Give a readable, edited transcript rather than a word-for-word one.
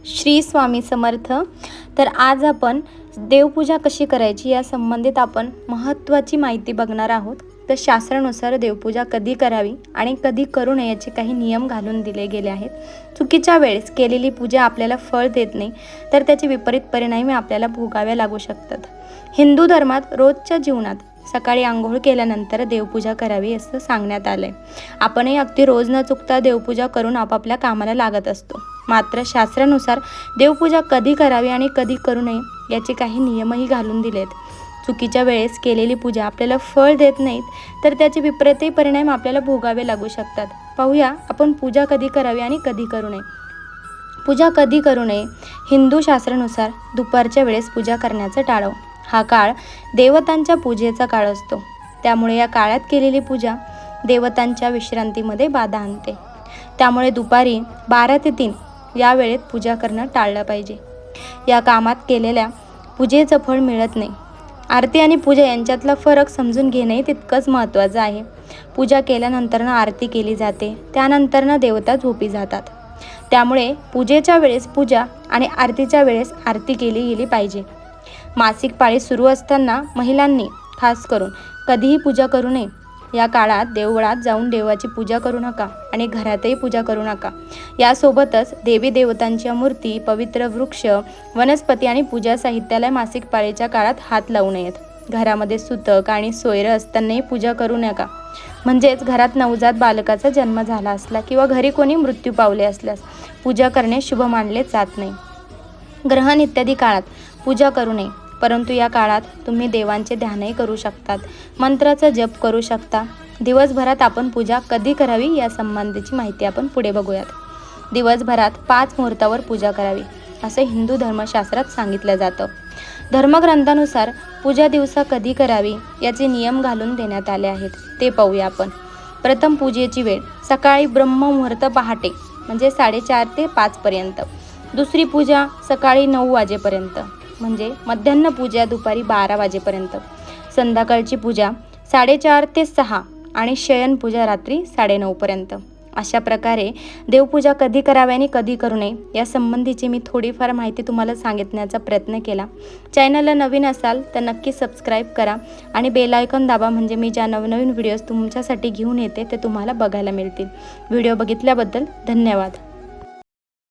श्री स्वामी समर्थ। तर आज आपण देवपूजा कशी करायची या संबंधित आपण महत्त्वाची माहिती बघणार आहोत। तर शास्त्रानुसार देवपूजा कधी करावी आणि कधी करू नये याचे काही नियम घालून दिले गेले आहेत। चुकीच्या वेळेस केलेली पूजा आपल्याला फळ देत नाही, तर त्याचे विपरीत परिणाम आपल्याला भोगावे लागू शकतात। हिंदू धर्मात रोजच्या जीवनात सकाळी आंघोळ केल्यानंतर देवपूजा करावी असं सांगण्यात आलंय। आपणही अगदी रोज न चुकता देवपूजा करून आपापल्या कामाला लागत असतो। मात्र शास्त्रानुसार देवपूजा कधी करावी आणि कधी करू नये याचे काही नियमही घालून दिलेत। चुकीच्या वेळेस केलेली पूजा आपल्याला फळ देत नाहीत, तर त्याचे विपरीत परिणाम आपल्याला भोगावे लागू शकतात। पाहूया आपण पूजा कधी करावी आणि कधी करू नये। पूजा कधी करू नये। हिंदू शास्त्रानुसार दुपारच्या वेळेस पूजा करण्याचं टाळावं। हा काळ देवतांच्या पूजेचा काळ असतो, त्यामुळे या काळात केलेली पूजा देवतांच्या विश्रांतीमध्ये बाधा आणते। त्यामुळे दुपारी 12 ते 3 या वेळेत पूजा करणं टाळलं पाहिजे। या कामात केलेल्या पूजेचं फळ मिळत नाही। आरती आणि पूजा यांच्यातला फरक समजून घेणे तितकंच महत्त्वाचं आहे। पूजा केल्यानंतरनं आरती केली जाते, त्यानंतरनं देवता झोपी जातात। त्यामुळे पूजेच्या वेळेस पूजा आणि आरतीच्या वेळेस आरती केली गेली पाहिजे। मासिक पाळी सुरू असताना महिलांनी खास करून कधीही पूजा करू नये। या काळात देवळात जाऊन देवाची पूजा करू नका आणि घरातही पूजा करू नका। यासोबतच देवी देवतांच्या मूर्ती, पवित्र वृक्ष, वनस्पती आणि पूजा साहित्याला मासिक पाळीच्या काळात हात लावू नयेत। घरामध्ये सुतक आणि सोयरं असतानाही पूजा करू नका। म्हणजेच घरात नवजात बालकाचा जन्म झाला असला किंवा घरी कोणी मृत्यू पावले असल्यास पूजा करणे शुभ मानले जात नाही। ग्रहण इत्यादी काळात पूजा करू नये, परंतु या काळात तुम्ही देवांचे ध्यानही करू शकतात, मंत्राचा जप करू शकता। दिवसभरात आपण पूजा कधी करावी या संबंधीची माहिती आपण पुढे बघूयात। दिवसभरात 5 मुहूर्तावर पूजा करावी असे हिंदू धर्मशास्त्रात सांगितलं जातं। धर्मग्रंथानुसार पूजा दिवसा कधी करावी याचे नियम घालून देण्यात आले आहेत, ते पाहूया आपण। प्रथम पूजेची वेळ सकाळी ब्रह्ममुहूर्त पहाटे म्हणजे 4:30 ते 5 पर्यंत। दुसरी पूजा सकाळी 9 वाजेपर्यंत म्हणजे मध्यान्ह पूजा दुपारी 12 वाजेपर्यंत। संध्याकाळची पूजा 4:30 ते 6 आणि शयन पूजा रात्री 9:30 पर्यंत। अशा प्रकारे देवपूजा कधी करावी आणि कधी करू नये या संबंधीची मी थोडीफार माहिती तुम्हाला सांगितण्याचा प्रयत्न केला। चॅनलला नवीन असाल तर नक्की सबस्क्राईब करा आणि बेल आयकॉन दाबा, म्हणजे मी ज्या नवनवीन व्हिडिओज तुमच्यासाठी घेऊन येते ते तुम्हाला बघायला मिळतील। व्हिडिओ बघितल्याबद्दल धन्यवाद।